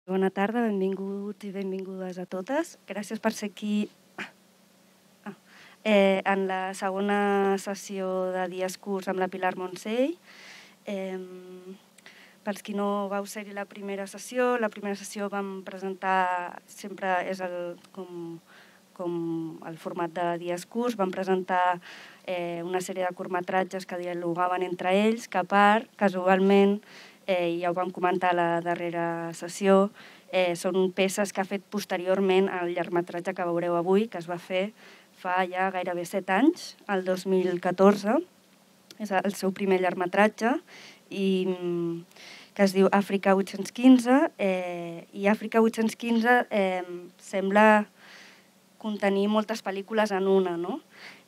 Bona tarda, benvinguts i benvingudes a totes. Gràcies per ser aquí en la segona sessió de Dies Curts amb la Pilar Montsell. Pels qui no vau ser-hi la primera sessió vam presentar, sempre és com el format de Dies Curts, vam presentar una sèrie de curtmetratges que dialogaven entre ells, que a part, casualment, ja ho vam comentar a la darrera sessió, són peces que ha fet posteriorment al llargmetratge que veureu avui, que es va fer fa ja gairebé 7 anys, el 2014. És el seu primer llargmetratge, que es diu Àfrica 815, i Àfrica 815 sembla contenir moltes pel·lícules en una, no?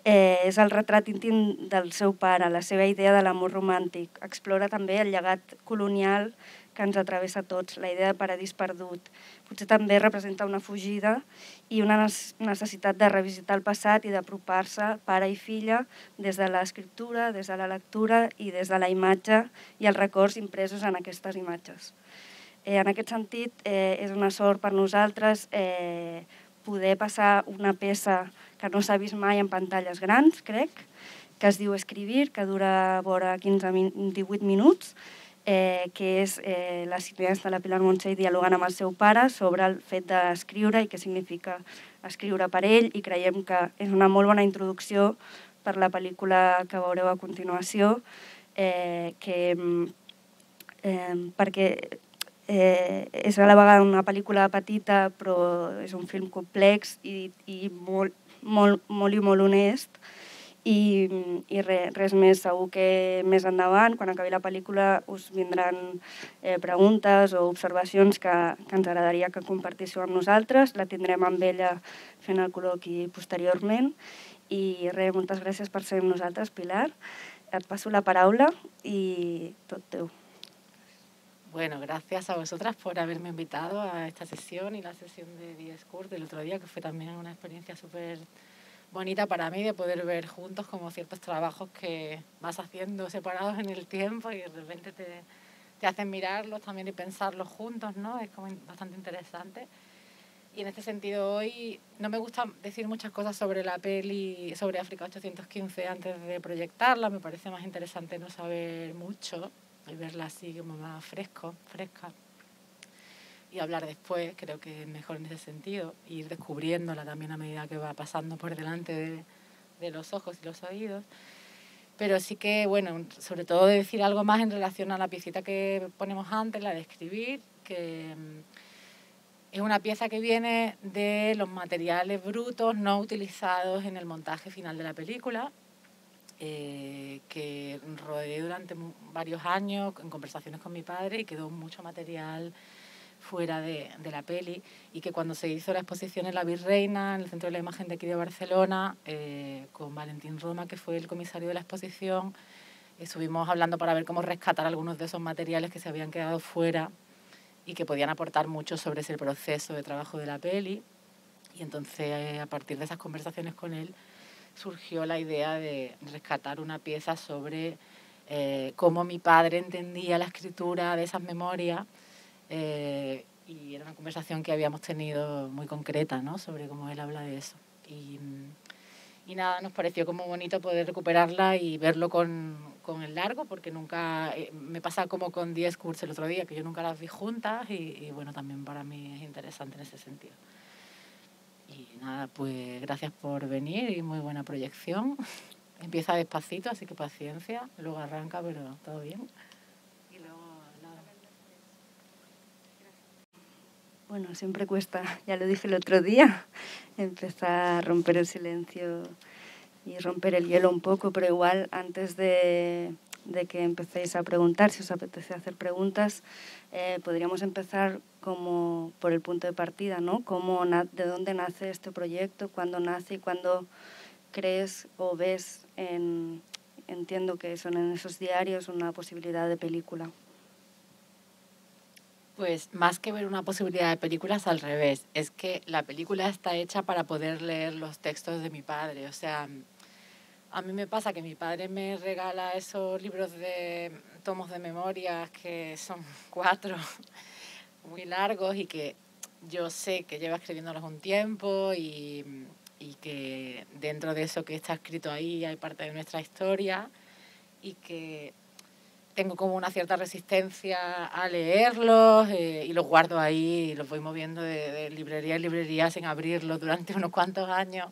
És el retrat íntim del seu pare, la seva idea de l'amor romàntic. Explora també el llegat colonial que ens travessa a tots, la idea de paradís perdut. Potser també representa una fugida i una necessitat de revisitar el passat i d'apropar-se pare i filla des de l'escriptura, des de la lectura i des de la imatge i els records impresos en aquestes imatges. En aquest sentit, és una sort per nosaltres poder passar una peça que no s'ha vist mai en pantalles grans, crec, que es diu Escribir, que dura vora 18 minuts, que és la cineasta, la Pilar Montsell, dialogant amb el seu pare sobre el fet d'escriure i què significa escriure per ell, i creiem que és una molt bona introducció per la pel·lícula que veureu a continuació, perquè és a la vegada una pel·lícula petita, però és un film complex i molt honest. I res més, segur que més endavant, quan acabi la pel·lícula, us vindran preguntes o observacions que ens agradaria que compartíssiu amb nosaltres. La tindrem amb ella fent el col·loqui posteriorment. I res, moltes gràcies per ser amb nosaltres, Pilar. Et passo la paraula i tot teu. Bueno, gracias a vosotras por haberme invitado a esta sesión y la sesión de Dies Curts del otro día, que fue también una experiencia súper bonita para mí de poder ver juntos como ciertos trabajos que vas haciendo separados en el tiempo y de repente te hacen mirarlos también y pensarlos juntos, ¿no? Es como bastante interesante. Y en este sentido hoy no me gusta decir muchas cosas sobre la peli, sobre África 815 antes de proyectarla, me parece más interesante no saber mucho y verla así como más fresca y hablar después, creo que es mejor en ese sentido, ir descubriéndola también a medida que va pasando por delante de los ojos y los oídos. Pero sí que, bueno, sobre todo de decir algo más en relación a la piecita que ponemos antes, la de Escribir, que es una pieza que viene de los materiales brutos no utilizados en el montaje final de la película, que rodeé durante varios años en conversaciones con mi padre y quedó mucho material fuera de la peli, y que cuando se hizo la exposición en la Virreina, en el Centro de la Imagen de aquí de Barcelona, con Valentín Roma, que fue el comisario de la exposición, estuvimos hablando para ver cómo rescatar algunos de esos materiales que se habían quedado fuera y que podían aportar mucho sobre ese proceso de trabajo de la peli. Y entonces, a partir de esas conversaciones con él, surgió la idea de rescatar una pieza sobre cómo mi padre entendía la escritura de esas memorias, y era una conversación que habíamos tenido muy concreta, ¿no?, sobre cómo él habla de eso. Y nada, nos pareció como bonito poder recuperarla y verlo con el largo, porque nunca, me pasa como con Dies Curts el otro día, que yo nunca las vi juntas y bueno, también para mí es interesante en ese sentido. Y nada, pues gracias por venir y muy buena proyección. Empieza despacito, así que paciencia, luego arranca, pero todo bien. Y luego nada. Bueno, siempre cuesta, ya lo dije el otro día, empezar a romper el silencio y romper el hielo un poco, pero igual antes de que empecéis a preguntar, si os apetece hacer preguntas, podríamos empezar como por el punto de partida, ¿no? ¿De dónde nace este proyecto? ¿Cuándo nace y cuándo crees o ves, entiendo que son en esos diarios, una posibilidad de película? Pues más que ver una posibilidad de películas, al revés. Es que la película está hecha para poder leer los textos de mi padre. O sea, a mí me pasa que mi padre me regala esos libros de tomos de memorias, que son 4, muy largos y que yo sé que lleva escribiéndolos un tiempo y que dentro de eso que está escrito ahí hay parte de nuestra historia y que tengo como una cierta resistencia a leerlos y los guardo ahí y los voy moviendo de librería en librería sin abrirlos durante unos cuantos años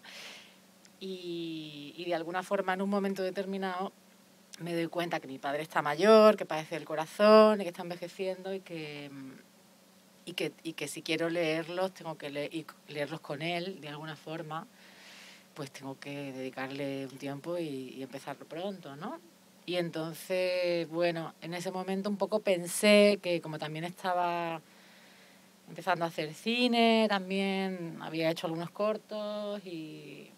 y de alguna forma en un momento determinado me doy cuenta que mi padre está mayor, que padece el corazón y que está envejeciendo y que si quiero leerlos tengo que leerlos con él de alguna forma, pues tengo que dedicarle un tiempo y empezarlo pronto, ¿no? Y entonces, bueno, en ese momento un poco pensé que como también estaba empezando a hacer cine, también había hecho algunos cortos y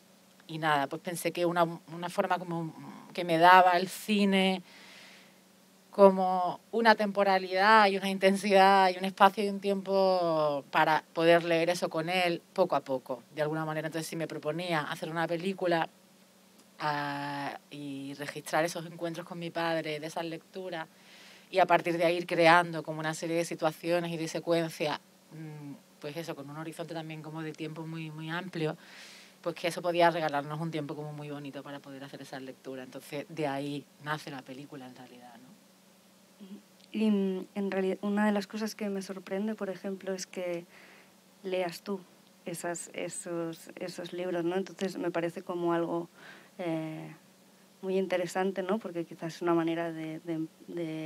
nada, pues pensé que una forma como que me daba el cine como una temporalidad y una intensidad y un espacio y un tiempo para poder leer eso con él poco a poco, de alguna manera. Entonces, si me proponía hacer una película y registrar esos encuentros con mi padre, de esas lecturas, y a partir de ahí ir creando como una serie de situaciones y de secuencias, pues eso, con un horizonte también como de tiempo muy, muy amplio, pues que eso podía regalarnos un tiempo como muy bonito para poder hacer esas lecturas. Entonces, de ahí nace la película en realidad, ¿no? Y en realidad una de las cosas que me sorprende, por ejemplo, es que leas tú esos libros, ¿no? Entonces me parece como algo muy interesante, ¿no? Porque quizás es una manera de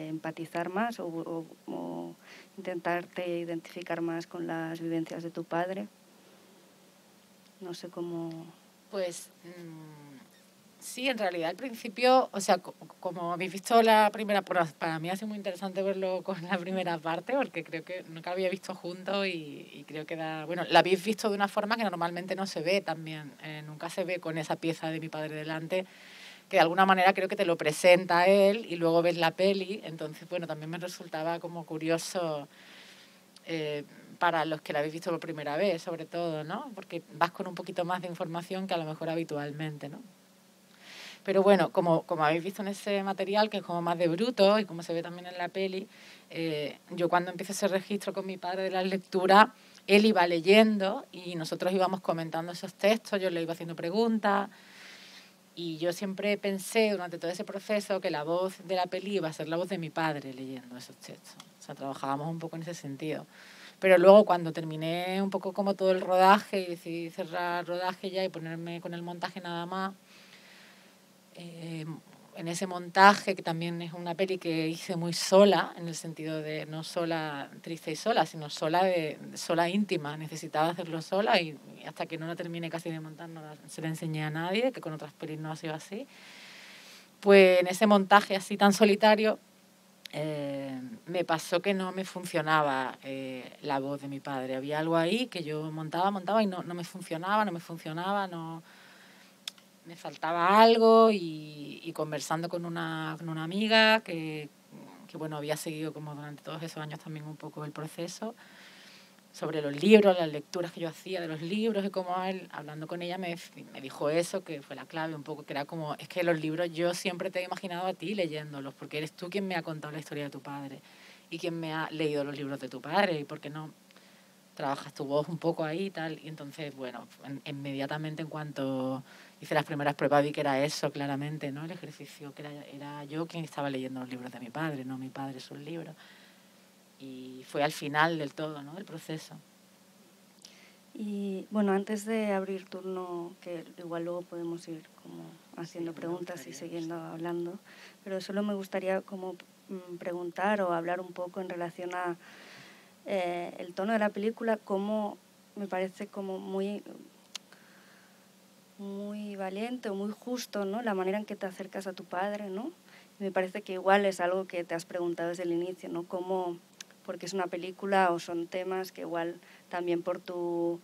empatizar más o intentarte identificar más con las vivencias de tu padre. No sé cómo... Pues sí, en realidad al principio, o sea, como habéis visto la primera, para mí ha sido muy interesante verlo con la primera parte, porque creo que nunca lo había visto juntos y creo que bueno, la habéis visto de una forma que normalmente no se ve también, nunca se ve con esa pieza de mi padre delante, que de alguna manera creo que te lo presenta él y luego ves la peli, entonces, bueno, también me resultaba como curioso para los que la habéis visto por primera vez, sobre todo, ¿no? Porque vas con un poquito más de información que a lo mejor habitualmente, ¿no? Pero bueno, como habéis visto en ese material, que es como más de bruto y como se ve también en la peli, yo cuando empecé ese registro con mi padre de las lecturas, él iba leyendo y nosotros íbamos comentando esos textos, yo le iba haciendo preguntas y yo siempre pensé durante todo ese proceso que la voz de la peli iba a ser la voz de mi padre leyendo esos textos. O sea, trabajábamos un poco en ese sentido. Pero luego cuando terminé un poco como todo el rodaje y decidí cerrar rodaje ya y ponerme con el montaje nada más, en ese montaje, que también es una peli que hice muy sola, en el sentido de no sola triste y sola, sino sola íntima. Necesitaba hacerlo sola y hasta que no la terminé casi de montar no se la enseñé a nadie, que con otras pelis no ha sido así. Pues en ese montaje así tan solitario me pasó que no me funcionaba la voz de mi padre. Había algo ahí que yo montaba y no me funcionaba, me faltaba algo y conversando con una amiga que bueno, había seguido como durante todos esos años también un poco el proceso sobre los libros, las lecturas que yo hacía de los libros y como él, hablando con ella me dijo eso, que fue la clave un poco, que era como, es que los libros yo siempre te he imaginado a ti leyéndolos, porque eres tú quien me ha contado la historia de tu padre y quien me ha leído los libros de tu padre y por qué no trabajas tu voz un poco ahí y tal. Y entonces, bueno, inmediatamente en cuanto hice las primeras pruebas vi que era eso, claramente, ¿no? El ejercicio, que era yo quien estaba leyendo los libros de mi padre, no mi padre sus libros. Y fue al final del todo, ¿no? El proceso. Y bueno, antes de abrir turno, que igual luego podemos ir como haciendo preguntas y siguiendo hablando, pero solo me gustaría como preguntar o hablar un poco en relación a el tono de la película, como me parece como muy valiente o muy justo, ¿no? La manera en que te acercas a tu padre, ¿no? Y me parece que igual es algo que te has preguntado desde el inicio, ¿no? Cómo, porque es una película o son temas que igual también por tu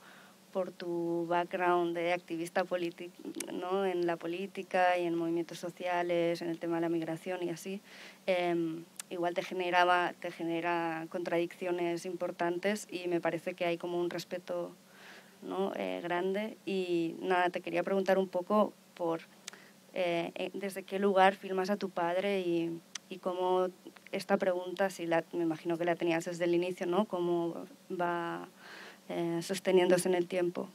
background de activista político, ¿no? En la política y en movimientos sociales, en el tema de la migración y así, igual te genera contradicciones importantes y me parece que hay como un respeto, ¿no? Grande. Y nada, te quería preguntar un poco por desde qué lugar filmas a tu padre y y cómo esta pregunta, me imagino que la tenías desde el inicio, ¿no? Cómo va sosteniéndose en el tiempo.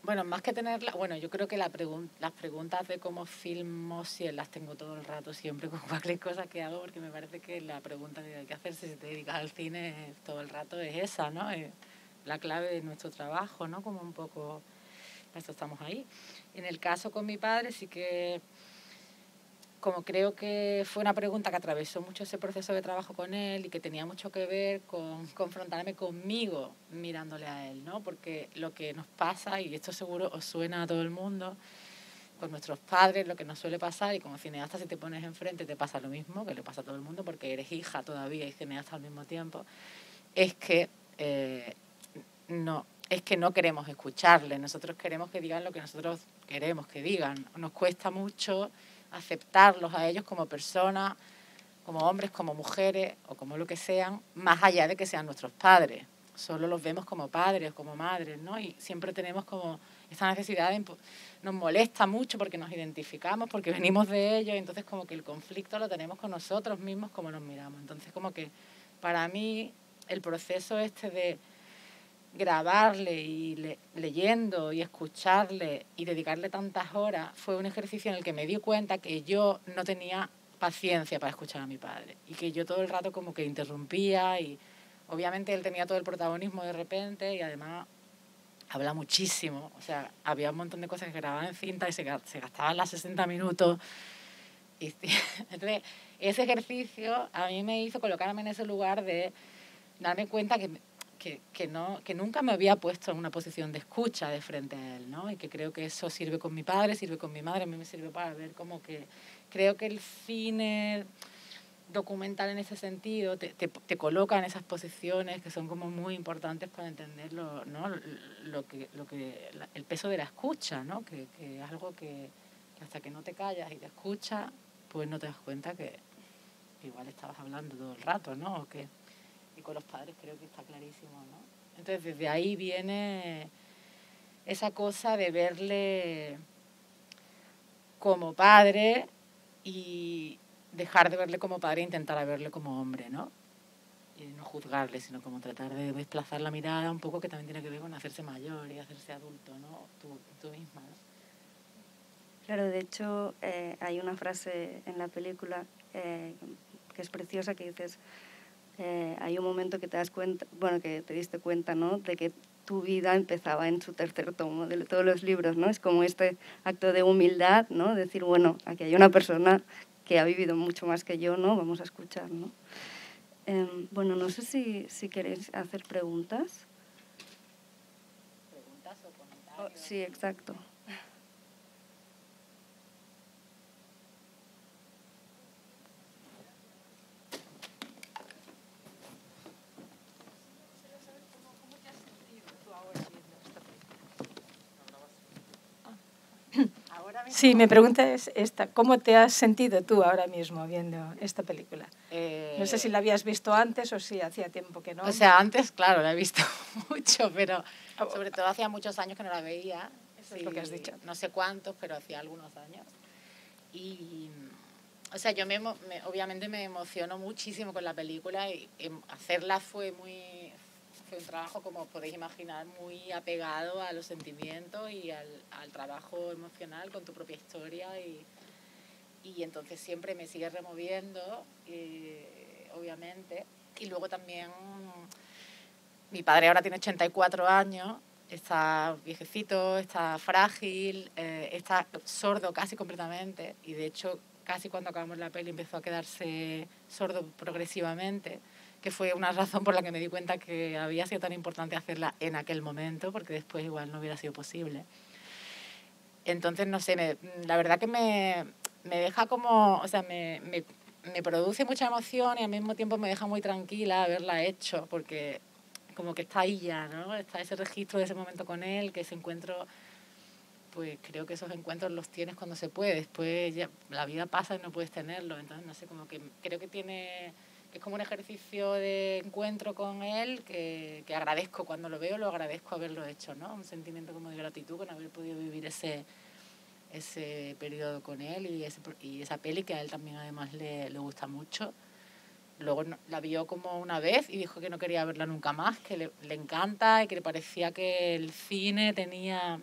Bueno, más que tenerla, bueno, yo creo que las preguntas de cómo filmo, sí, las tengo todo el rato siempre con cualquier cosa que hago, porque me parece que la pregunta que hay que hacerse si te dedicas al cine todo el rato es esa, ¿no? Es la clave de nuestro trabajo, ¿no? Como un poco, para eso estamos ahí. En el caso con mi padre sí que, como creo que fue una pregunta que atravesó mucho ese proceso de trabajo con él y que tenía mucho que ver con confrontarme conmigo mirándole a él, ¿no? Porque lo que nos pasa, y esto seguro os suena a todo el mundo, con nuestros padres, lo que nos suele pasar, y como cineasta si te pones enfrente te pasa lo mismo, que le pasa a todo el mundo, porque eres hija todavía y cineasta al mismo tiempo, es que no queremos escucharle. Nosotros queremos que digan lo que nosotros queremos que digan. Nos cuesta mucho aceptarlos a ellos como personas, como hombres, como mujeres o como lo que sean, más allá de que sean nuestros padres. Solo los vemos como padres, como madres, ¿no? Y siempre tenemos como esta necesidad nos molesta mucho porque nos identificamos, porque venimos de ellos, y entonces como que el conflicto lo tenemos con nosotros mismos, como nos miramos. Entonces como que para mí el proceso de grabarle y leyendo y escucharle y dedicarle tantas horas fue un ejercicio en el que me di cuenta que yo no tenía paciencia para escuchar a mi padre y que yo todo el rato como que interrumpía, y obviamente él tenía todo el protagonismo de repente y además habla muchísimo, o sea, había un montón de cosas que grababan en cinta y se gastaban las 60 minutos. Y entonces ese ejercicio a mí me hizo colocarme en ese lugar de darme cuenta que nunca me había puesto en una posición de escucha de frente a él, ¿no? Y que creo que eso sirve con mi padre, sirve con mi madre, a mí me sirve para ver como que creo que el cine documental en ese sentido te coloca en esas posiciones que son como muy importantes para entender ¿no? El peso de la escucha, ¿no? Que es algo que hasta que no te callas y te escuchas, pues no te das cuenta que igual estabas hablando todo el rato, ¿no? Y con los padres creo que está clarísimo, ¿no? Entonces desde ahí viene esa cosa de verle como padre y dejar de verle como padre e intentar verle como hombre, ¿no? Y no juzgarle, sino como tratar de desplazar la mirada un poco, que también tiene que ver con hacerse mayor y hacerse adulto, ¿no? Tú misma, ¿no? Claro, de hecho, hay una frase en la película que es preciosa, que dices, hay un momento que te das cuenta, bueno, que te diste cuenta, ¿no?, de que tu vida empezaba en su tercer tomo de todos los libros, ¿no? Es como este acto de humildad, ¿no? Decir, bueno, aquí hay una persona que ha vivido mucho más que yo, ¿no? Vamos a escuchar, ¿no? Bueno, no sé si queréis hacer preguntas. ¿Preguntas o comentarios? Sí, exacto. Sí, mi pregunta es esta. ¿Cómo te has sentido tú ahora mismo viendo esta película? No sé si la habías visto antes o si hacía tiempo que no. O sea, antes, claro, la he visto mucho, pero sobre todo hacía muchos años que no la veía. Eso es lo que has dicho. No sé cuántos, pero hacía algunos años. Y, o sea, yo obviamente me emociono muchísimo con la película, y hacerla fue un trabajo, como podéis imaginar, muy apegado a los sentimientos y al trabajo emocional con tu propia historia, y entonces siempre me sigue removiendo, obviamente. Y luego también mi padre ahora tiene 84 años, está viejecito, está frágil, está sordo casi completamente, y de hecho casi cuando acabamos la peli empezó a quedarse sordo progresivamente, que fue una razón por la que me di cuenta que había sido tan importante hacerla en aquel momento, porque después igual no hubiera sido posible. Entonces, no sé, la verdad que me deja como, o sea, me produce mucha emoción, y al mismo tiempo me deja muy tranquila haberla hecho, porque como que está ahí ya, ¿no? Está ese registro de ese momento con él, que ese encuentro, pues creo que esos encuentros los tienes cuando se puede, después ya la vida pasa y no puedes tenerlo. Entonces, no sé, como que creo que es como un ejercicio de encuentro con él que agradezco cuando lo veo, lo agradezco haberlo hecho, ¿no? Un sentimiento como de gratitud con haber podido vivir ese ese periodo con él y esa peli que a él también además le gusta mucho. Luego la vio como una vez y dijo que no quería verla nunca más, que le encanta y que le parecía que el cine tenía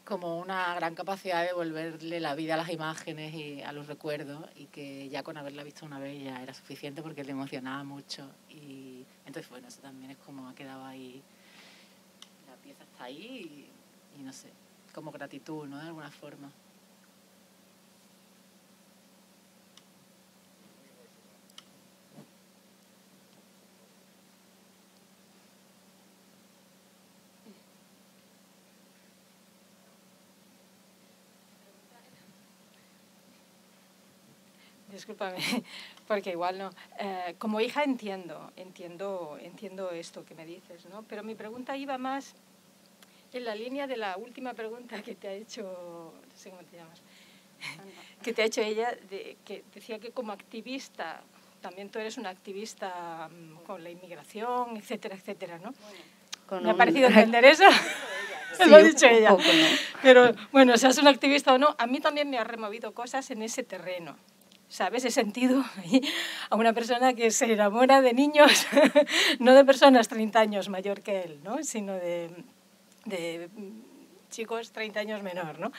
como una gran capacidad de devolverle la vida a las imágenes y a los recuerdos, y que ya con haberla visto una vez ya era suficiente porque le emocionaba mucho. Y entonces, bueno, eso también es como ha quedado ahí, la pieza está ahí y no sé, como gratitud, ¿no? De alguna forma. Discúlpame, porque igual no. Como hija entiendo esto que me dices, ¿no? Pero mi pregunta iba más en la línea de la última pregunta que te ha hecho, no sé cómo te llamas, que te ha hecho ella, que decía que como activista, también tú eres una activista con la inmigración, etcétera, etcétera, ¿no? Me ha parecido entender eso. Sí, lo ha dicho ella. Poco, ¿no? Pero bueno, seas un activista o no, a mí también me ha removido cosas en ese terreno. ¿Sabes? He sentido a una persona que se enamora de niños, no de personas 30 años mayor que él, ¿no? Sino de chicos 30 años menor, ¿no?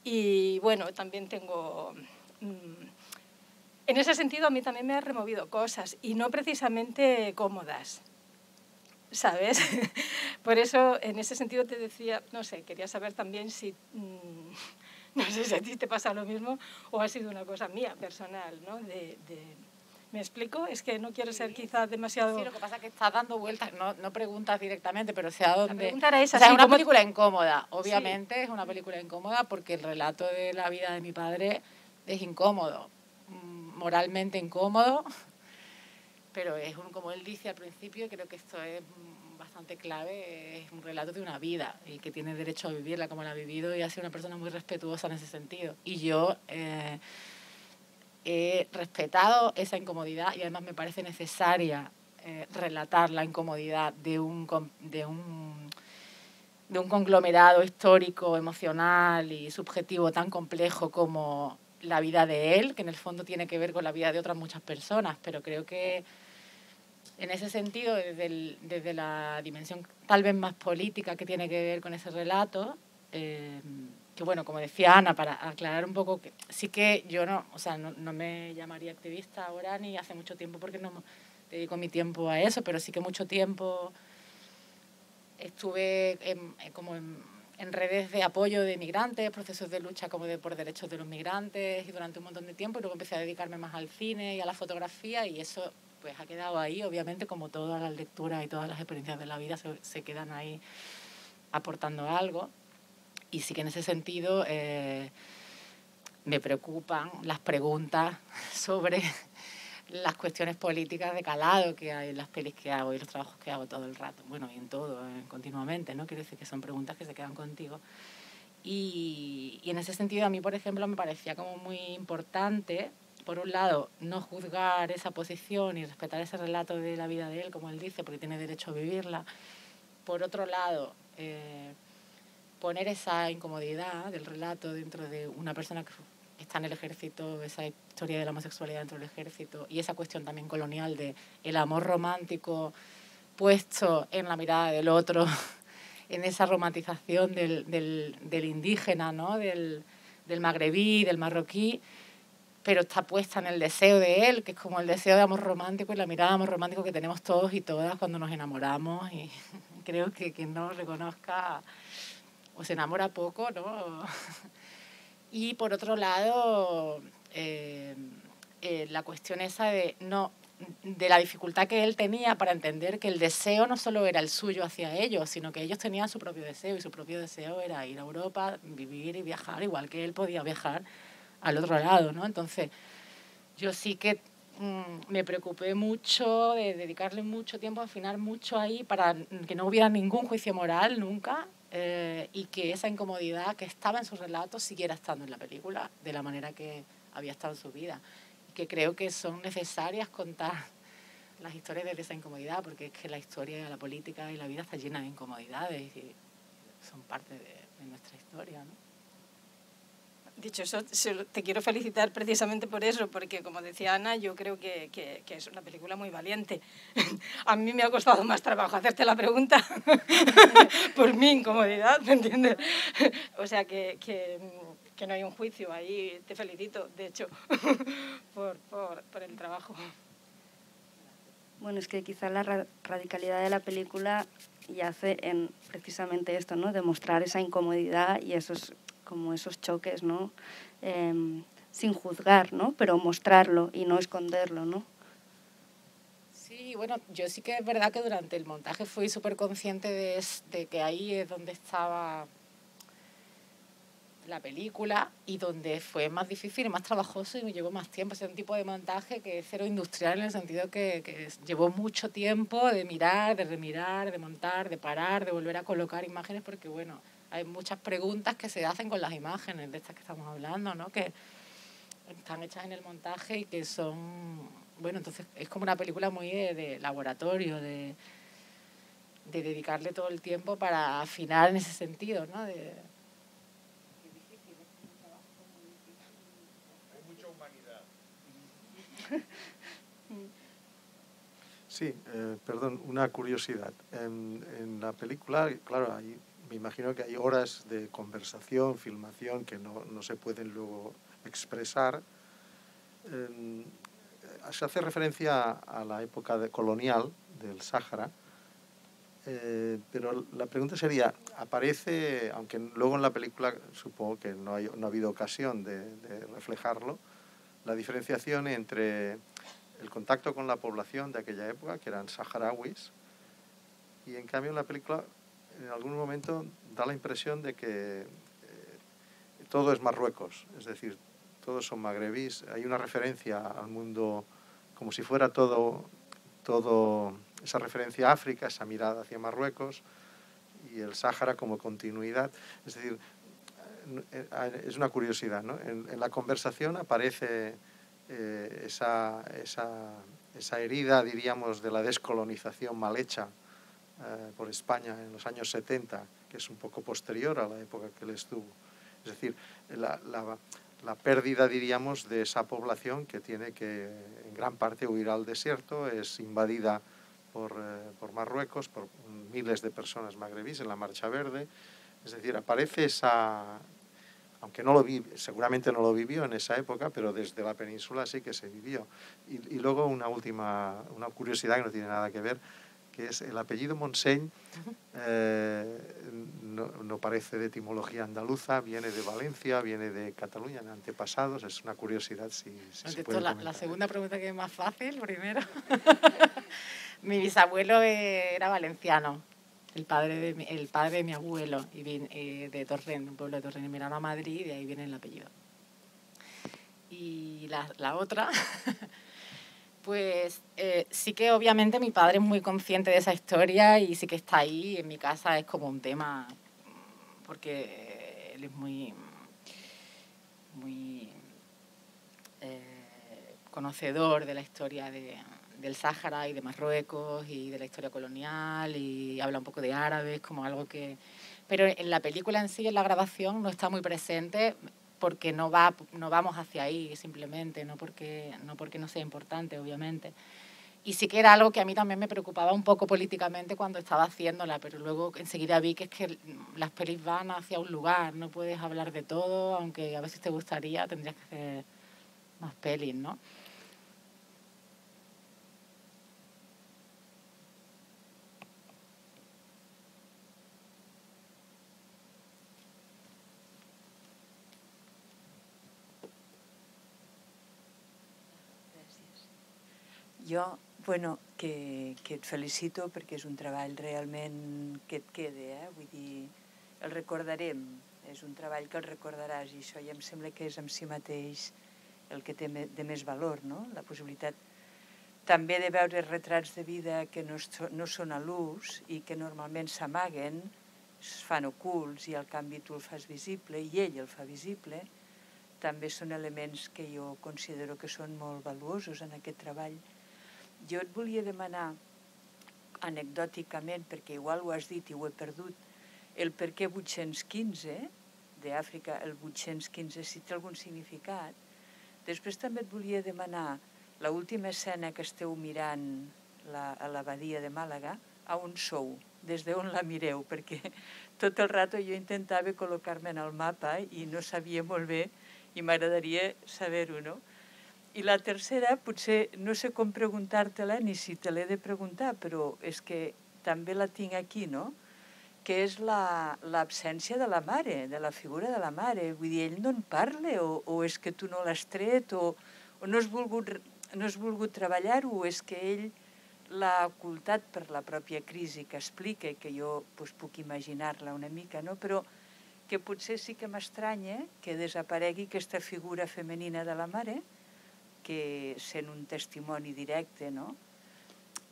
Y bueno, también tengo... en ese sentido a mí también me ha removido cosas y no precisamente cómodas, ¿sabes? Por eso, en ese sentido te decía, no sé, quería saber también si... no sé si a ti te pasa lo mismo o ha sido una cosa mía, personal, ¿no? ¿Me explico? Es que no quiero ser quizás demasiado... Sí, lo que pasa es que estás dando vueltas, no preguntas directamente, pero sé a dónde... La pregunta era esa. O sea, sí, es una película incómoda, obviamente sí. Es una película incómoda porque el relato de la vida de mi padre es incómodo, moralmente incómodo, pero es como él dice al principio, creo que esto es bastante clave, es un relato de una vida y que tiene derecho a vivirla como la ha vivido y ha sido una persona muy respetuosa en ese sentido. Y yo he respetado esa incomodidad y además me parece necesaria relatar la incomodidad de un conglomerado histórico, emocional y subjetivo tan complejo como la vida de él, que en el fondo tiene que ver con la vida de otras muchas personas, pero creo que en ese sentido, desde la dimensión tal vez más política que tiene que ver con ese relato, que bueno, como decía Ana, para aclarar un poco, que sí que yo no me llamaría activista ahora ni hace mucho tiempo porque no dedico mi tiempo a eso, pero sí que mucho tiempo estuve en redes de apoyo de migrantes, procesos de lucha como por derechos de los migrantes y durante un montón de tiempo, y luego empecé a dedicarme más al cine y a la fotografía y eso pues ha quedado ahí, obviamente, como todas las lecturas y todas las experiencias de la vida se quedan ahí aportando algo. Y sí que en ese sentido me preocupan las preguntas sobre las cuestiones políticas de calado que hay en las pelis que hago y los trabajos que hago todo el rato, bueno, y en todo, continuamente, ¿no? Quiero decir que son preguntas que se quedan contigo. Y en ese sentido a mí, por ejemplo, me parecía como muy importante, por un lado, no juzgar esa posición y respetar ese relato de la vida de él, como él dice, porque tiene derecho a vivirla. Por otro lado, poner esa incomodidad del relato dentro de una persona que está en el ejército, esa historia de la homosexualidad dentro del ejército y esa cuestión también colonial de el amor romántico puesto en la mirada del otro, en esa romantización del indígena, ¿no? del magrebí, del marroquí, pero está puesta en el deseo de él, que es como el deseo de amor romántico y la mirada de amor romántico que tenemos todos y todas cuando nos enamoramos, y creo que quien no lo reconozca o se enamora poco, ¿no? Y por otro lado, la cuestión esa de la dificultad que él tenía para entender que el deseo no solo era el suyo hacia ellos, sino que ellos tenían su propio deseo, y su propio deseo era ir a Europa, vivir y viajar, igual que él podía viajar al otro lado, ¿no? Entonces, yo sí que me preocupé mucho de dedicarle mucho tiempo, afinar mucho ahí para que no hubiera ningún juicio moral nunca, y que esa incomodidad que estaba en sus relatos siguiera estando en la película de la manera que había estado en su vida. Y que creo que son necesarias contar las historias de esa incomodidad, porque es que la historia, la política y la vida está llena de incomodidades y son parte de nuestra historia, ¿no? Dicho eso, te quiero felicitar precisamente por eso, porque como decía Ana, yo creo que es una película muy valiente. A mí me ha costado más trabajo hacerte la pregunta por mi incomodidad, ¿me entiendes? O sea que no hay un juicio ahí, te felicito, de hecho, por el trabajo. Bueno, es que quizá la radicalidad de la película yace en precisamente esto, ¿no? Demostrar esa incomodidad y esos choques, ¿no? Sin juzgar, ¿no? Pero mostrarlo y no esconderlo, ¿no? Sí, bueno, yo sí que es verdad que durante el montaje fui súper consciente de que ahí es donde estaba la película y donde fue más difícil y más trabajoso y me llevó más tiempo. Es un tipo de montaje que es cero industrial en el sentido que llevó mucho tiempo de mirar, de remirar, de montar, de parar, de volver a colocar imágenes, porque bueno, hay muchas preguntas que se hacen con las imágenes de estas que estamos hablando, ¿no? Que están hechas en el montaje y que son, bueno, entonces es como una película muy de laboratorio, de dedicarle todo el tiempo para afinar en ese sentido, ¿no? Sí, perdón, una curiosidad. En la película, claro, me imagino que hay horas de conversación, filmación, que no se pueden luego expresar. Se hace referencia a la época colonial del Sáhara, pero la pregunta sería, aparece, aunque luego en la película supongo que no ha habido ocasión de reflejarlo, la diferenciación entre el contacto con la población de aquella época, que eran saharauis, y en cambio en la película en algún momento da la impresión de que todo es Marruecos, es decir, todos son magrebís. Hay una referencia al mundo como si fuera todo esa referencia a África, esa mirada hacia Marruecos, y el Sáhara como continuidad. Es decir, es una curiosidad, ¿no? En la conversación aparece esa herida, diríamos, de la descolonización mal hecha por España en los años 70, que es un poco posterior a la época que él estuvo. Es decir, la pérdida, diríamos, de esa población que tiene que en gran parte huir al desierto, es invadida por Marruecos, por miles de personas magrebíes en la Marcha Verde. Es decir, aparece esa, aunque seguramente no lo vivió en esa época, pero desde la península sí que se vivió. Y luego una curiosidad que no tiene nada que ver, que es el apellido Montseny, no parece de etimología andaluza, viene de Valencia, viene de Cataluña, en antepasados. Es una curiosidad si se puede comentar. La segunda pregunta, que es más fácil, primero. Mi bisabuelo era valenciano, el padre de mi abuelo, y de Torrent, un pueblo de Torrent. Emigraron a Madrid y de ahí viene el apellido. Y la otra... Pues sí que obviamente mi padre es muy consciente de esa historia y sí que está ahí. En mi casa es como un tema, porque él es muy conocedor de la historia del Sáhara y de Marruecos y de la historia colonial, y habla un poco de árabes como algo que... Pero en la película en sí, en la grabación, no está muy presente, porque no vamos hacia ahí simplemente, no porque no sea importante, obviamente. Y sí que era algo que a mí también me preocupaba un poco políticamente cuando estaba haciéndola, pero luego enseguida vi que es que las pelis van hacia un lugar, no puedes hablar de todo, aunque a veces te gustaría, tendrías que hacer más pelis, ¿no? Jo, bueno, que et felicito perquè és un treball realment que et queda, vull dir, el recordarem, és un treball que el recordaràs i això ja em sembla que és en si mateix el que té de més valor, no? La possibilitat també de veure retrats de vida que no són a l'ús i que normalment s'amaguen, es fan ocults i al canvi tu el fas visible i ell el fa visible, també són elements que jo considero que són molt valuosos en aquest treball. Jo et volia demanar, anecdòticament, perquè igual ho has dit i ho he perdut, el per què 815, d'Àfrica, el 815, si té algun significat. Després també et volia demanar l'última escena que esteu mirant a l'abadia de Màlaga, a on sou, des d'on la mireu, perquè tot el rato jo intentava col·locar-me en el mapa i no sabia molt bé i m'agradaria saber-ho, no? I la tercera, potser no sé com preguntar-te-la ni si te l'he de preguntar, però és que també la tinc aquí, no? Que és l'absència de la mare, de la figura de la mare. Vull dir, ell no en parla o és que tu no l'has tret o no has volgut treballar-ho o és que ell l'ha ocultat per la pròpia crisi que explica, que jo puc imaginar-la una mica, no? Però que potser sí que m'estranya que desaparegui aquesta figura femenina de la mare, que sent un testimoni directe, no?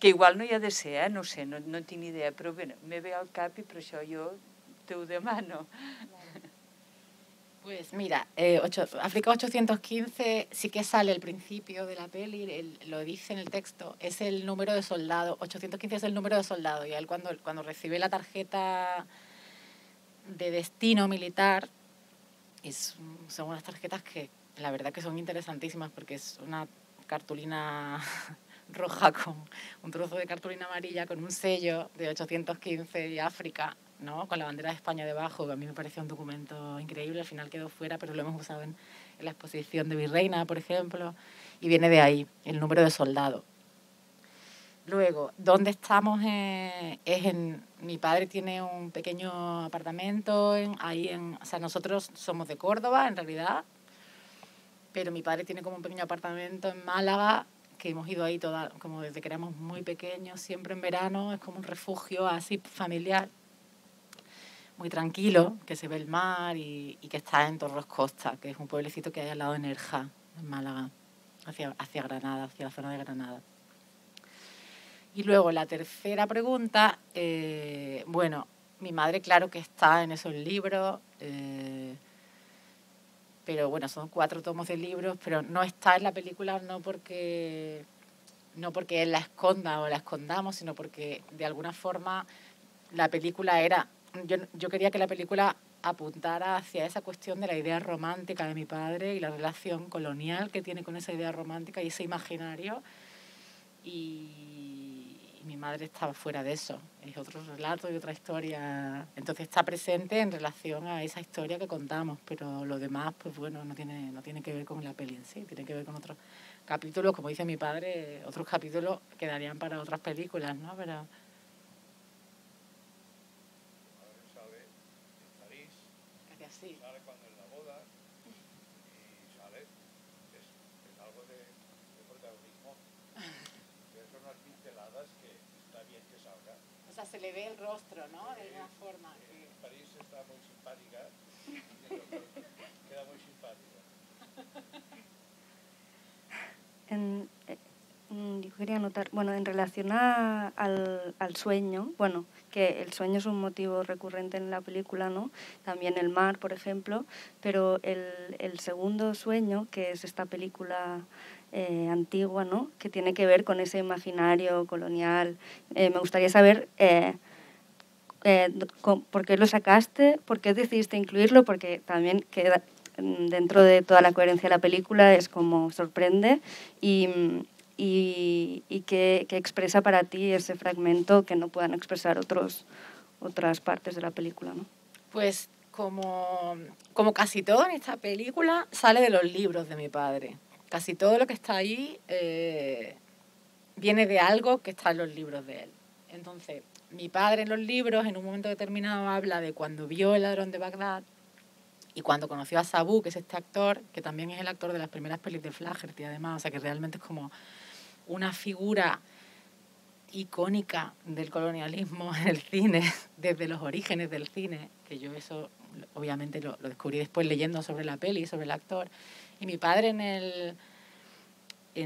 Que igual no hi ha de ser, no sé, no tinc ni idea, però bé, me ve al cap i per això jo te ho demano. Pues mira, África 815 sí que sale al principio de la peli, lo dice en el texto, es el número de soldado, 815 es el número de soldado, y él cuando recibe la tarjeta de destino militar, son unas tarjetas que la verdad que son interesantísimas porque es una cartulina roja con un trozo de cartulina amarilla con un sello de 815 y África, ¿no? Con la bandera de España debajo. A mí me pareció un documento increíble, al final quedó fuera, pero lo hemos usado en la exposición de Virreina, por ejemplo, y viene de ahí, el número de soldado. Luego, ¿dónde estamos? Mi padre tiene un pequeño apartamento, o sea, nosotros somos de Córdoba, en realidad, pero mi padre tiene como un pequeño apartamento en Málaga, que hemos ido ahí como desde que éramos muy pequeños, siempre en verano, es como un refugio así familiar, muy tranquilo, que se ve el mar y que está en Torros Costa, que es un pueblecito que hay al lado de Nerja, en Málaga, hacia Granada, hacia la zona de Granada. Y luego la tercera pregunta, bueno, mi madre claro que está en esos libros, pero bueno, son 4 tomos de libros, pero no está en la película no porque él la esconda o la escondamos, sino porque de alguna forma la película era... Yo quería que la película apuntara hacia esa cuestión de la idea romántica de mi padre y la relación colonial que tiene con esa idea romántica y ese imaginario. Y mi madre estaba fuera de eso, es otro relato y otra historia. Entonces está presente en relación a esa historia que contamos, pero lo demás, pues bueno, no tiene que ver con la peli en sí, tiene que ver con otros capítulos, como dice mi padre, otros capítulos quedarían para otras películas, ¿no? Pero... Sí. Sale cuando en la boda y sale, es algo de protagonismo. Son unas pinceladas que está bien que salga. O sea, se le ve el rostro, ¿no? De alguna forma. París está muy simpática, queda muy simpática. Yo quería anotar, bueno, en relación al sueño, bueno, que el sueño es un motivo recurrente en la película, ¿no? También el mar, por ejemplo, pero el segundo sueño, que es esta película antigua, ¿no? Que tiene que ver con ese imaginario colonial. Me gustaría saber por qué lo sacaste, por qué decidiste incluirlo, porque también queda dentro de toda la coherencia de la película, es como sorprende y qué expresa para ti ese fragmento que no puedan expresar otras partes de la película, ¿no? Pues como casi todo en esta película sale de los libros de mi padre. Casi todo lo que está ahí viene de algo que está en los libros de él. Entonces, mi padre en los libros en un momento determinado habla de cuando vio El ladrón de Bagdad y cuando conoció a Sabu, que es este actor, que también es el actor de las primeras pelis de Flaherty, además, o sea que realmente es como una figura icónica del colonialismo en el cine, desde los orígenes del cine, que yo eso obviamente lo descubrí después leyendo sobre la peli, sobre el actor. Y mi padre en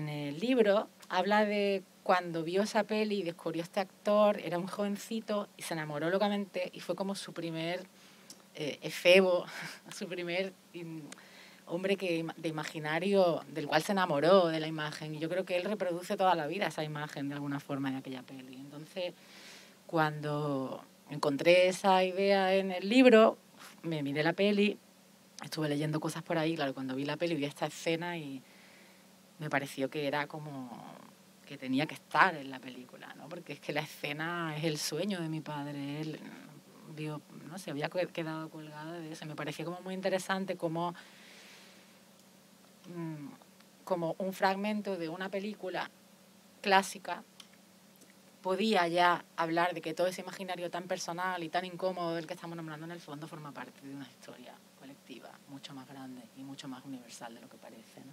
el libro habla de cuando vio esa peli y descubrió a este actor, era un jovencito y se enamoró locamente y fue como su primer efebo, su primer hombre de imaginario del cual se enamoró de la imagen. Y yo creo que él reproduce toda la vida esa imagen de alguna forma en aquella peli. Entonces, cuando encontré esa idea en el libro, me miré la peli estuve leyendo cosas por ahí, claro, cuando vi la peli vi esta escena y me pareció que era como que tenía que estar en la película, ¿no? Porque es que la escena es el sueño de mi padre, él vio, no sé, había quedado colgada de eso, me pareció como muy interesante como un fragmento de una película clásica podía ya hablar de que todo ese imaginario tan personal y tan incómodo del que estamos nombrando en el fondo forma parte de una historia colectiva mucho más grande y mucho más universal de lo que parece, ¿no?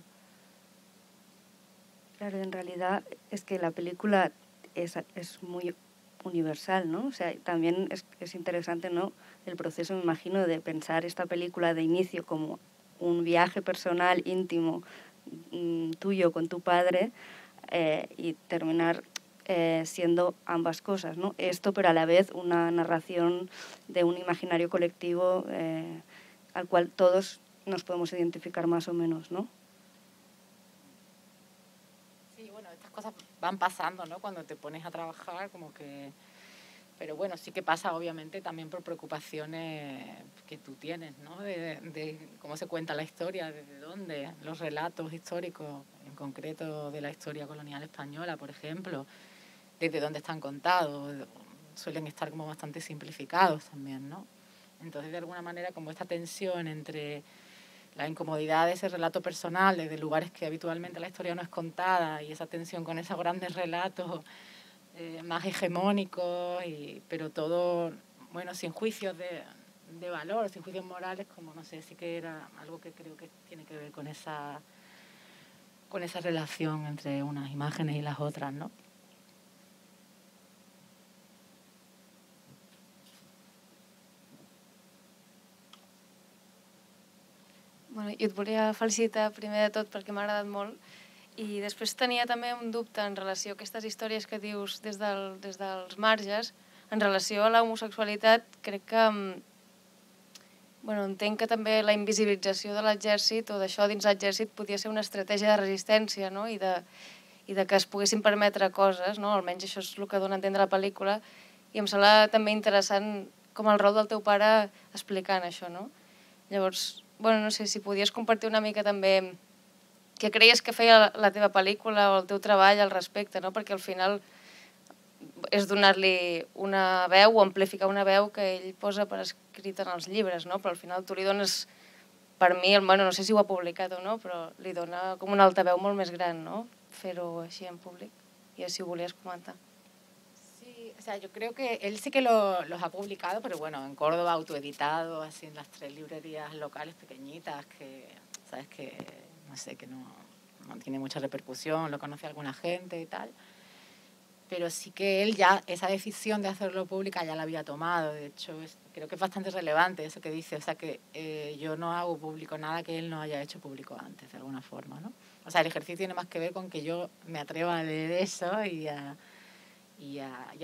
Claro, en realidad es que la película es muy universal, ¿no? O sea, también es interesante, ¿no?, el proceso, me imagino, de pensar esta película de inicio como un viaje personal, íntimo, tuyo con tu padre, y terminar siendo ambas cosas, ¿no? Esto, pero a la vez una narración de un imaginario colectivo al cual todos nos podemos identificar más o menos, ¿no? Sí, bueno, estas cosas van pasando, ¿no? Cuando te pones a trabajar, como que... Pero bueno, sí que pasa obviamente también por preocupaciones que tú tienes, ¿no? De cómo se cuenta la historia, desde dónde, los relatos históricos, en concreto de la historia colonial española, por ejemplo, desde dónde están contados, suelen estar como bastante simplificados también, ¿no? Entonces, de alguna manera, como esta tensión entre la incomodidad de ese relato personal, desde lugares que habitualmente la historia no es contada, y esa tensión con esos grandes relatos más hegemónicos, pero todo, bueno, sin juicios de valor, sin juicios morales, como no sé, sí que era algo que creo que tiene que ver con esa relación entre unas imágenes y las otras, ¿no? Bueno, jo et volia felicitar primer de tot perquè m'ha agradat molt i després tenia també un dubte en relació a aquestes històries que dius des dels marges. En relació a la homosexualitat, crec que entenc que també la invisibilització de l'exèrcit o d'això dins l'exèrcit podia ser una estratègia de resistència, no? I de que es poguessin permetre coses, no? Almenys això és el que dona a entendre la pel·lícula, i em sembla també interessant com el rol del teu pare explicant això, no? Llavors, no sé si podies compartir una mica també què creies que feia la teva pel·lícula o el teu treball al respecte, no? Perquè al final és donar-li una veu o amplificar una veu que ell posa per escrit en els llibres, no? Però al final tu li dones, per mi, no sé si ho ha publicat o no, però li dona com una altaveu molt més gran, no? Fer-ho així en públic, i si ho volies comentar. Sí, o sea, yo creo que él sí que los ha publicado, pero bueno, en Córdoba autoeditado, así en las 3 librerías locales pequeñitas, que, sabes, que no sé, que no tiene mucha repercusión, lo conoce alguna gente y tal. Pero sí que él ya, esa decisión de hacerlo pública ya la había tomado. De hecho, creo que es bastante relevante eso que dice. O sea, que yo no hago público nada que él no haya hecho público antes, de alguna forma, ¿no? O sea, el ejercicio tiene más que ver con que yo me atreva a leer eso y a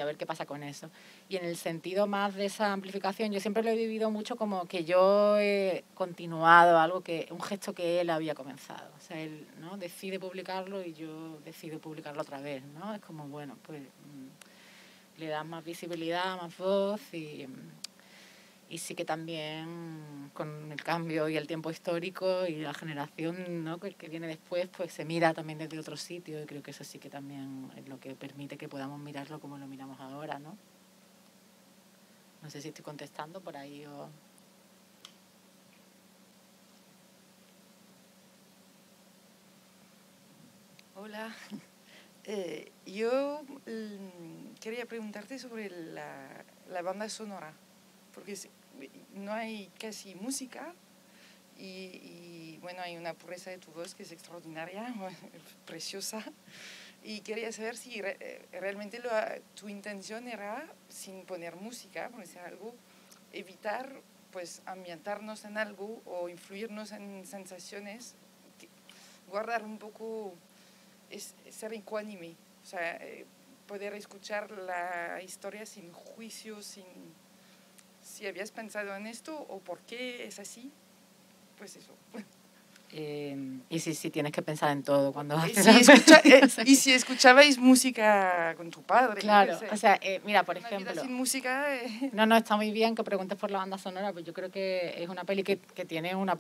ver qué pasa con eso. Y en el sentido más de esa amplificación, yo siempre lo he vivido mucho como que yo he continuado un gesto que él había comenzado. O sea, él, ¿no?, decide publicarlo y yo decido publicarlo otra vez, ¿no? Es como, bueno, pues le das más visibilidad, más voz y sí que también con el cambio y el tiempo histórico y la generación, ¿no?, que viene después, pues se mira también desde otro sitio, y creo que eso sí que también es lo que permite que podamos mirarlo como lo miramos ahora, ¿no? No sé si estoy contestando por ahí o... Hola. Yo quería preguntarte sobre la banda sonora, porque no hay casi música y bueno, hay una pureza de tu voz que es extraordinaria, preciosa, y quería saber si realmente tu intención era, sin poner música, por decir algo, evitar pues ambientarnos en algo o influirnos en sensaciones, guardar un poco, ser ecuánime, o sea, poder escuchar la historia sin juicio, si habías pensado en esto o por qué es así, pues eso. Y sí, tienes que pensar en todo cuando haces y si escuchabais música con tu padre. Claro, o sea, mira, por ejemplo... Una vida sin música... No, está muy bien que preguntes por la banda sonora, pues yo creo que es una peli que tiene una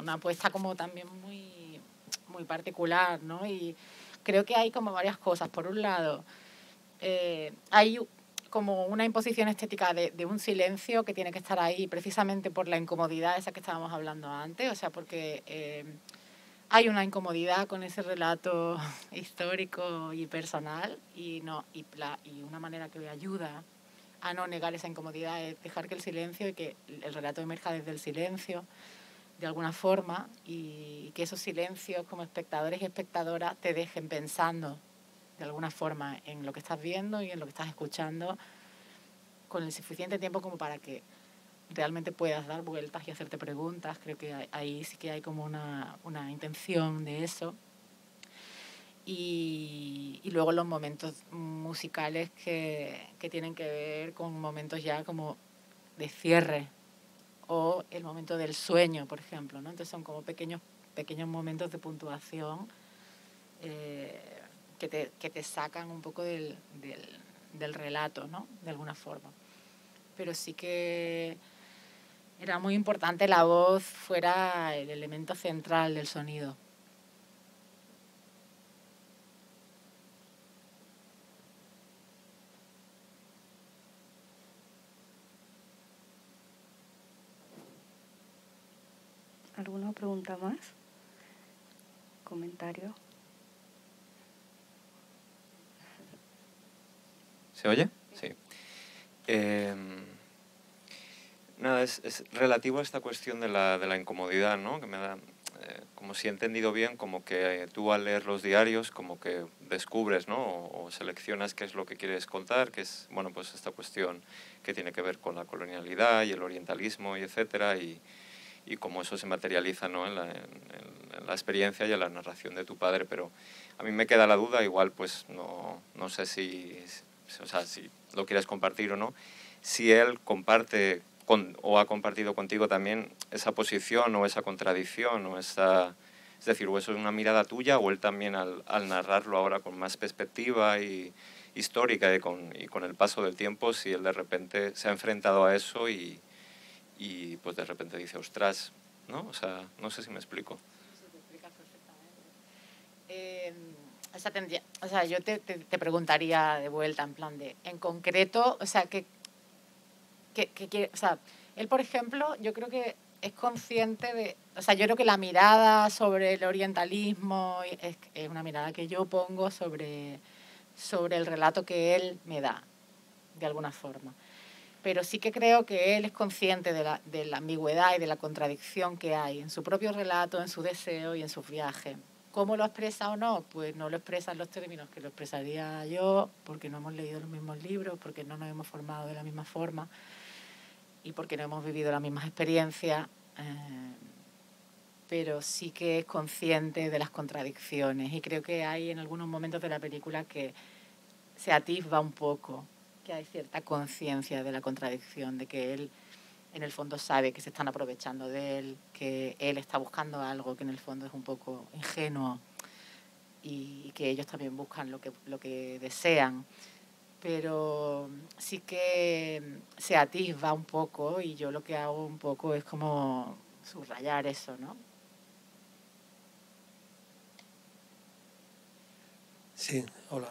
apuesta como también muy, muy particular, ¿no? Y creo que hay como varias cosas. Por un lado, hay como una imposición estética de un silencio que tiene que estar ahí precisamente por la incomodidad esa que estábamos hablando antes, o sea, porque hay una incomodidad con ese relato histórico y personal y una manera que ayuda a no negar esa incomodidad es dejar que el silencio y que el relato emerja desde el silencio de alguna forma y que esos silencios como espectadores y espectadoras te dejen pensando de alguna forma en lo que estás viendo y en lo que estás escuchando con el suficiente tiempo como para que realmente puedas dar vueltas y hacerte preguntas. Creo que ahí sí que hay como una intención de eso. Y luego los momentos musicales que tienen que ver con momentos ya como de cierre o el momento del sueño, por ejemplo, ¿no? Entonces son como pequeños momentos de puntuación que te sacan un poco del relato, ¿no? De alguna forma. Pero sí que era muy importante la voz fuera el elemento central del sonido. ¿Alguna pregunta más? ¿Comentario? ¿Se oye? Sí. Nada, es relativo a esta cuestión de la incomodidad, ¿no? Que me da, como si he entendido bien, como que tú al leer los diarios como que descubres, ¿no? O seleccionas qué es lo que quieres contar, que es, bueno, pues esta cuestión que tiene que ver con la colonialidad y el orientalismo y etcétera, y cómo eso se materializa, ¿no? en la experiencia y en la narración de tu padre. Pero a mí me queda la duda, igual pues no sé si lo quieres compartir o no, si él comparte o ha compartido contigo también esa posición o esa contradicción o esa... Es decir, o eso es una mirada tuya o él también al narrarlo ahora con más perspectiva y histórica y con el paso del tiempo, si él de repente se ha enfrentado a eso y pues de repente dice, ostras, ¿no? O sea, no sé si me explico. Sí, te explicas perfectamente. O sea, yo te preguntaría de vuelta, en plan de, en concreto, o sea, o sea, él, por ejemplo, yo creo que es consciente de... O sea, yo creo que la mirada sobre el orientalismo es una mirada que yo pongo sobre el relato que él me da, de alguna forma. Pero sí que creo que él es consciente de la ambigüedad y de la contradicción que hay en su propio relato, en su deseo y en sus viajes. ¿Cómo lo expresa o no? Pues no lo expresa en los términos que lo expresaría yo, porque no hemos leído los mismos libros, porque no nos hemos formado de la misma forma y porque no hemos vivido las mismas experiencias, pero sí que es consciente de las contradicciones y creo que hay en algunos momentos de la película que se atisba un poco, que hay cierta conciencia de la contradicción, de que él en el fondo sabe que se están aprovechando de él, que él está buscando algo que en el fondo es un poco ingenuo y que ellos también buscan lo que desean. Pero sí que se atisba un poco y yo lo que hago un poco es como subrayar eso, ¿no? Sí, hola.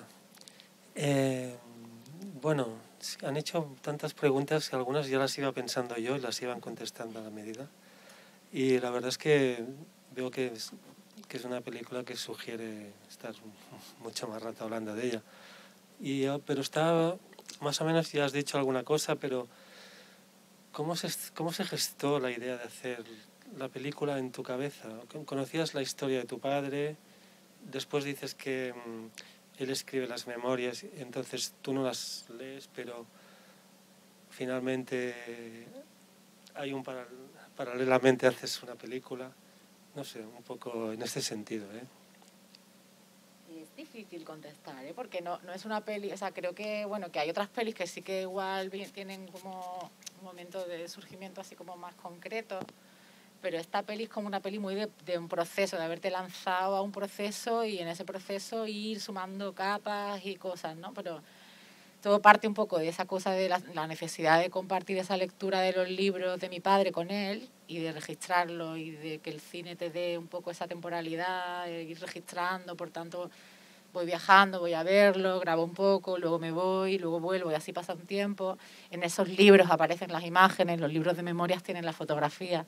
Bueno, han hecho tantas preguntas que algunas ya las iba pensando yo y las iban contestando a la medida. Y la verdad es que veo que es una película que sugiere estar mucho más rato hablando de ella. Pero está, más o menos ya has dicho alguna cosa, pero ¿cómo se gestó la idea de hacer la película en tu cabeza? ¿Conocías la historia de tu padre? Después dices que él escribe las memorias, entonces tú no las lees, pero finalmente paralelamente haces una película. No sé, un poco en este sentido, ¿eh? Es difícil contestar, ¿eh? Porque no es una peli, o sea, creo que, bueno, que hay otras pelis que sí que igual tienen como un momento de surgimiento así como más concreto, pero esta peli es como una peli muy de un proceso, de haberte lanzado a un proceso y en ese proceso ir sumando capas y cosas, ¿no? Pero todo parte un poco de esa cosa de la necesidad de compartir esa lectura de los libros de mi padre con él y de registrarlo y de que el cine te dé un poco esa temporalidad, de ir registrando, por tanto voy viajando, voy a verlo, grabo un poco, luego me voy, luego vuelvo y así pasa un tiempo. En esos libros aparecen las imágenes, los libros de memorias tienen las fotografías.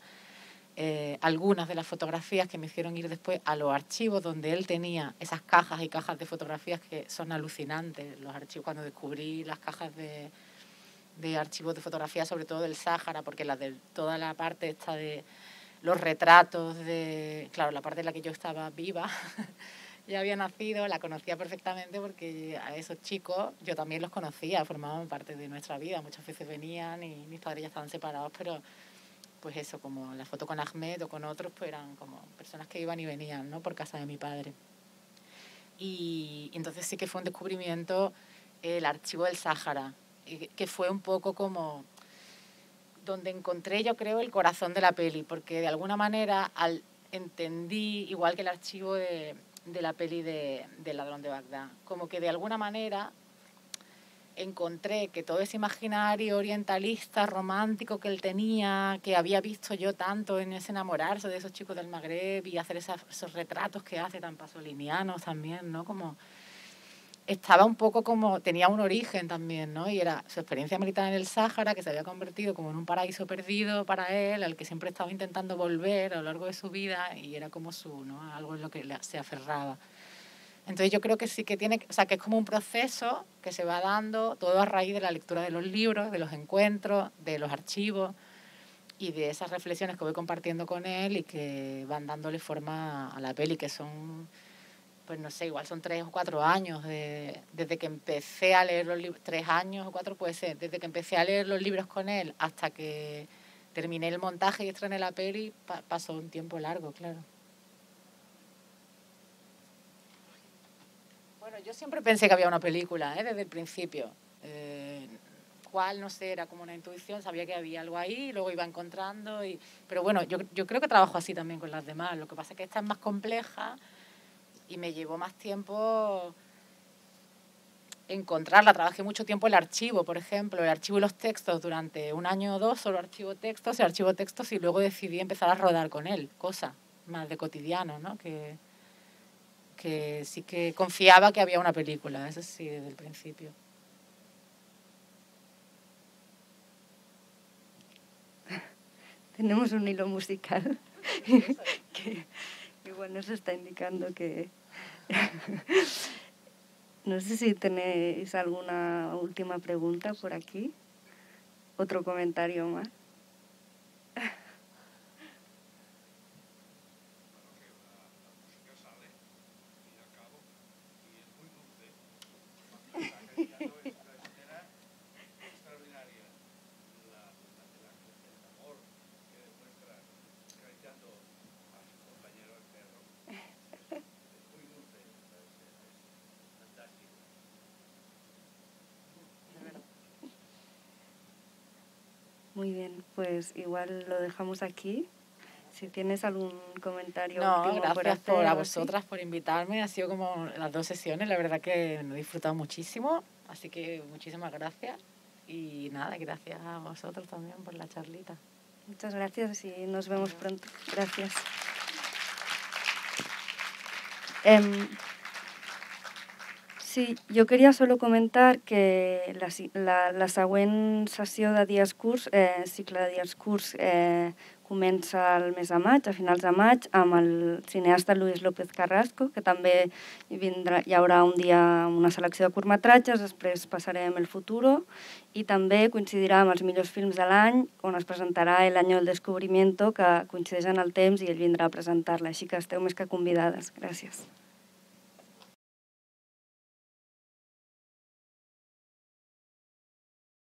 Algunas de las fotografías que me hicieron ir después a los archivos donde él tenía esas cajas y cajas de fotografías que son alucinantes. Los archivos, cuando descubrí las cajas de archivos de fotografías, sobre todo del Sáhara, porque toda la parte esta de los retratos, claro, la parte en la que yo estaba viva, ya había nacido, la conocía perfectamente porque a esos chicos yo también los conocía, formaban parte de nuestra vida. Muchas veces venían y mis padres ya estaban separados, pero pues eso, como la foto con Ahmed o con otros, pues eran como personas que iban y venían, ¿no? Por casa de mi padre. Y entonces sí que fue un descubrimiento el archivo del Sáhara, que fue un poco como donde encontré, yo creo, el corazón de la peli, porque de alguna manera entendí, igual que el archivo de la peli de Ladrón de Bagdad, como que de alguna manera encontré que todo ese imaginario orientalista, romántico que él tenía, que había visto yo tanto en ese enamorarse de esos chicos del Magreb y hacer esos retratos que hace tan pasolinianos también, ¿no? Como estaba un poco como, tenía un origen también, ¿no? Y era su experiencia militar en el Sáhara, que se había convertido como en un paraíso perdido para él, al que siempre estaba intentando volver a lo largo de su vida, y era como ¿no? Algo en lo que se aferraba. Entonces yo creo que sí que tiene, o sea, que es como un proceso que se va dando todo a raíz de la lectura de los libros, de los encuentros, de los archivos y de esas reflexiones que voy compartiendo con él y que van dándole forma a la peli, que son, pues no sé, igual son 3 o 4 años desde que empecé a leer los libros, 3 años o 4 puede ser, desde que empecé a leer los libros con él hasta que terminé el montaje y estrené la peli, pasó un tiempo largo, claro. Bueno, yo siempre pensé que había una película, desde el principio. ¿Cuál? No sé, era como una intuición, sabía que había algo ahí, luego iba encontrando. Pero bueno, yo creo que trabajo así también con las demás. Lo que pasa es que esta es más compleja y me llevó más tiempo encontrarla. Trabajé mucho tiempo el archivo, por ejemplo, el archivo y los textos durante 1 año o 2, solo archivo textos y luego decidí empezar a rodar con él, cosas más de cotidiano, ¿no? Que sí que confiaba que había una película, eso sí, desde el principio. Tenemos un hilo musical que igual nos está indicando que... No sé si tenéis alguna última pregunta por aquí. Otro comentario más. Muy bien, pues igual lo dejamos aquí. Si tienes algún comentario último por hacer. Gracias a vosotras por invitarme. Ha sido como las 2 sesiones, la verdad que me he disfrutado muchísimo. Así que muchísimas gracias. Y nada, gracias a vosotros también por la charlita. Muchas gracias y nos vemos pronto. Gracias. Sí, jo queria solo comentar que la següent sessió de dies curts, cicle de dies curts, comença el mes de maig, a finals de maig, amb el cineasta Luis López Carrasco, que també hi haurà un dia una selecció de curtmetratges, després passarem El Futuro, i també coincidirà amb els millors films de l'any, on es presentarà El Año del Descubrimiento, que coincideix en el temps i ell vindrà a presentar-la, així que esteu més que convidades. Gràcies.